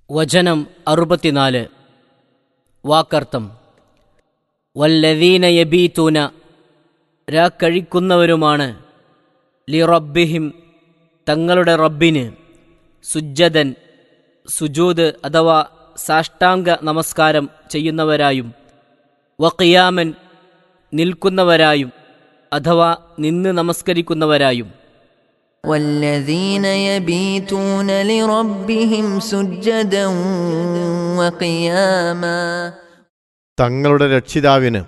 വചനം 64. വാക്കർത്ഥം. വല്ലദീന യബീതൂന, കഴിക്കുന്നവരുമാണ്, ലിറബ്ബിഹിം, തങ്ങളുടെ റബ്ബിന്, സുജ്ജദൻ, സുജൂദ് അഥവാ സാഷ്ടാംഗ നമസ്കാരം ചെയ്യുന്നവരായും, വഖിയാമൻ, നിൽക്കുന്നവരായും അഥവാ നിന്ന് നമസ്കരിക്കുന്നവരായും. والذين يبيتون لربهم سجدا وقياما, തങ്ങളുടെ രക്ഷിതാവിന്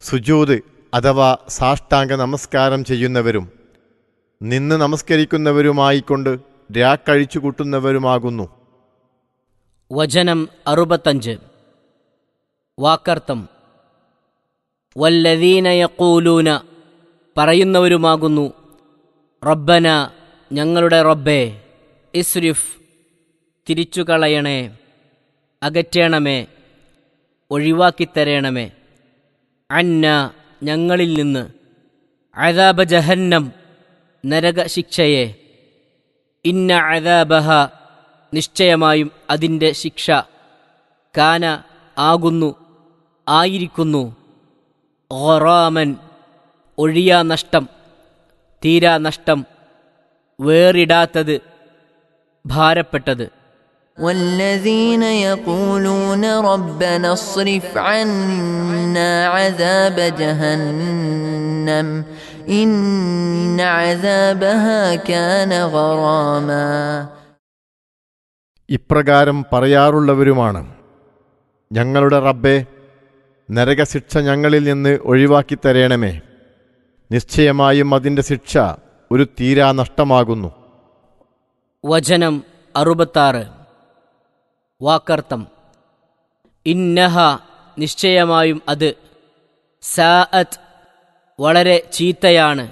സുജൂദ് അഥവാ സാഷ്ടാംഗ നമസ്കാരം ചെയ്യുന്നവരും നിന്ന് നമസ്കരിക്കുന്നവരുമായിക്കൊണ്ട് കഴിച്ചു കൂട്ടുന്നവരുമാകുന്നു. വചനം 65. വാക്കർത്ഥം. വല്ലദീന യഖൂലൂന, പറയുന്നവരുമാകുന്നു, റബ്ബന, ഞങ്ങളുടെ റബ്ബേ, ഇസ്രിഫ്, തിരിച്ചുകളയണേ, അകറ്റണമേ, ഒഴിവാക്കിത്തരേണമേ, അന്ന, ഞങ്ങളിൽ നിന്ന്, അദാബ ജഹന്നം, നരക ശിക്ഷയെ, ഇന്ന അദാബഹ, നിശ്ചയമായും അതിൻ്റെ ശിക്ഷ, കാന, ആകുന്നു, ആയിരിക്കുന്നു, ഗറാമൻ, ഒഴിയാ നഷ്ടം, തീരാ നഷ്ടം, വേറിടാത്തത്, ഭാരപ്പെട്ടത്. والذين يقولون ربنا اصرف عنا عذاب جهنم إن عذابها كان غراما, ഇപ്രകാരം പറയാറുള്ളവരുമാണ്, ഞങ്ങളുടെ റബ്ബേ, നരകശിക്ഷ ഞങ്ങളിൽ നിന്ന് ഒഴിവാക്കിത്തരേണമേ, നിശ്ചയമായും അതിൻ്റെ ശിക്ഷ ഒരു തീരാ നഷ്ടമാകുന്നു. വചനം 66. വാക്കർത്ഥം. ഇന്നഹ, നിശ്ചയമായും അത്, സാഅത്ത്, വളരെ ചീത്തയാണ്,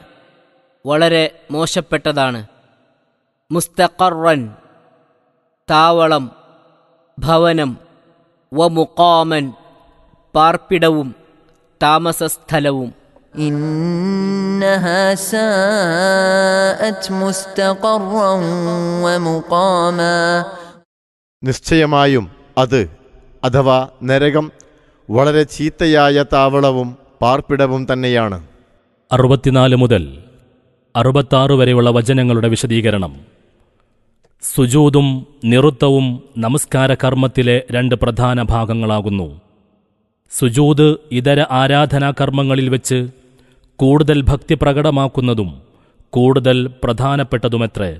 വളരെ മോശപ്പെട്ടതാണ്, മുസ്തഖറൻ, താവളം, ഭവനം, വമുഖാമൻ, പാർപ്പിടവും താമസസ്ഥലവും. إنها ساءت مستقرا ومقاما, നിശ്ചയമായും അത് അഥവാ നരകം വളരെ ചീത്തയായ താവളവും പാർപ്പിടവും തന്നെയാണ്. 64 മുതൽ 66 വരെയുള്ള വചനങ്ങളുടെ വിശദീകരണം. സുജൂദും നിറുത്തവും നമസ്കാര കർമ്മത്തിലെ 2 പ്രധാന ഭാഗങ്ങളാകുന്നു. സുജൂദ് ഇതര ആരാധനാകർമ്മങ്ങളിൽ വെച്ച് കൂടുതൽ ഭക്തി പ്രകടമാക്കുന്നതും കൂടുതൽ പ്രധാനപ്പെട്ടതുമത്രേ.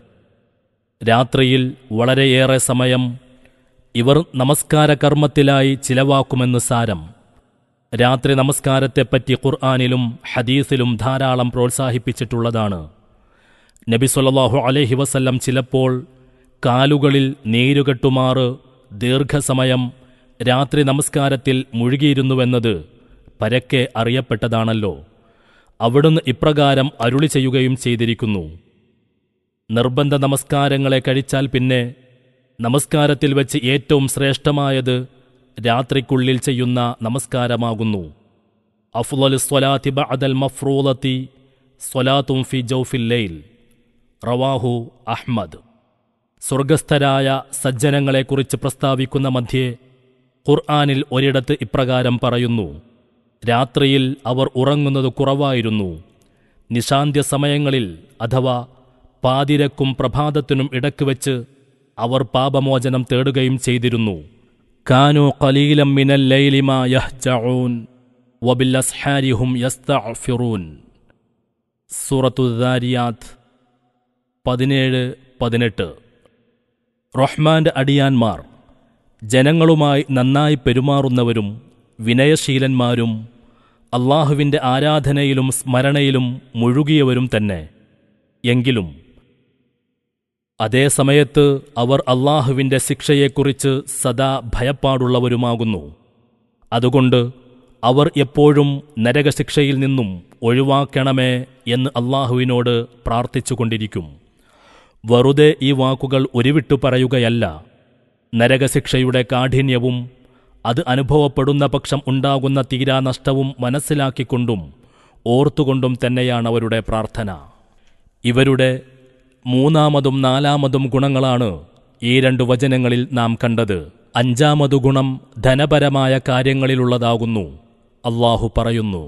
രാത്രിയിൽ വളരെയേറെ സമയം ഇവർ നമസ്കാരകർമ്മത്തിലായി ചിലവാക്കുമെന്ന് സാരം. രാത്രി നമസ്കാരത്തെപ്പറ്റി ഖുർആനിലും ഹദീസിലും ധാരാളം പ്രോത്സാഹിപ്പിച്ചിട്ടുള്ളതാണ്. നബി സല്ലല്ലാഹു അലൈഹി വസല്ലം ചിലപ്പോൾ കാലുകളിൽ നീരുകെട്ടുമാറ് ദീർഘസമയം രാത്രി നമസ്കാരത്തിൽ മുഴുകിയിരുന്നുവെന്നത് പരക്കെ അറിയപ്പെട്ടതാണല്ലോ. അവിടുന്ന് ഇപ്രകാരം അരുളി ചെയ്യുകയും ചെയ്തിരിക്കുന്നു: നിർബന്ധ നമസ്കാരങ്ങളെ കഴിച്ചാൽ പിന്നെ നമസ്കാരത്തിൽ വെച്ച് ഏറ്റവും ശ്രേഷ്ഠമായത് രാത്രിക്കുള്ളിൽ ചെയ്യുന്ന നമസ്കാരമാകുന്നു. അഫ്ളലു സ്വലാത്തി ബഅദൽ മഫ്റൂളത്തി സ്വലാത്തും ഫി ജൗഫിൽ ലൈൽ, റവാഹു അഹ്മദ്. സ്വർഗസ്ഥരായ സജ്ജനങ്ങളെക്കുറിച്ച് പ്രസ്താവിക്കുന്ന മധ്യേ ഖുർആനിൽ ഒരിടത്ത് ഇപ്രകാരം പറയുന്നു: രാത്രിയിൽ അവർ ഉറങ്ങുന്നത് കുറവായിരുന്നു. നിശാന്ത്യ സമയങ്ങളിൽ അഥവാ പാതിരക്കും പ്രഭാതത്തിനും ഇടയ്ക്ക് വെച്ച് അവർ പാപമോചനം തേടുകയും ചെയ്തിരുന്നു. കാനൂ ഖലീലം മിനൽ ലൈലി മാ യഹ്ജഊൻ വബിൽ അസ്ഹാരി ഹും യസ്തഗ്ഫിറൂൻ. സൂറത്തു ദാരിയാത്ത് 17-18. റഹ്മാന്റെ അടിയാന്മാർ ജനങ്ങളുമായി നന്നായി പെരുമാറുന്നവരും വിനയശീലന്മാരും അള്ളാഹുവിൻ്റെ ആരാധനയിലും സ്മരണയിലും മുഴുകിയവരും തന്നെ. എങ്കിലും അതേ സമയത്ത് അവർ അള്ളാഹുവിൻ്റെ ശിക്ഷയെക്കുറിച്ച് സദാ ഭയപ്പാടുള്ളവരുമാകുന്നു. അതുകൊണ്ട് അവർ എപ്പോഴും നരകശിക്ഷയിൽ നിന്നും ഒഴിവാക്കണമേ എന്ന് അള്ളാഹുവിനോട് പ്രാർത്ഥിച്ചുകൊണ്ടിരിക്കും. വെറുതെ ഈ വാക്കുകൾ ഉരുവിട്ടു പറയുകയല്ല. നരകശിക്ഷയുടെ കാഠിന്യവും അത് അനുഭവപ്പെടുന്ന പക്ഷം ഉണ്ടാകുന്ന തീരാനഷ്ടവും മനസ്സിലാക്കിക്കൊണ്ടും ഓർത്തുകൊണ്ടും തന്നെയാണ് അവരുടെ പ്രാർത്ഥന. ഇവരുടെ മൂന്നാമതും നാലാമതും ഗുണങ്ങളാണ് ഈ 2 വചനങ്ങളിൽ നാം കണ്ടത് 5-മതു ഗുണം ധനപരമായ കാര്യങ്ങളിലുള്ളതാകുന്നു. അല്ലാഹു പറയുന്നു,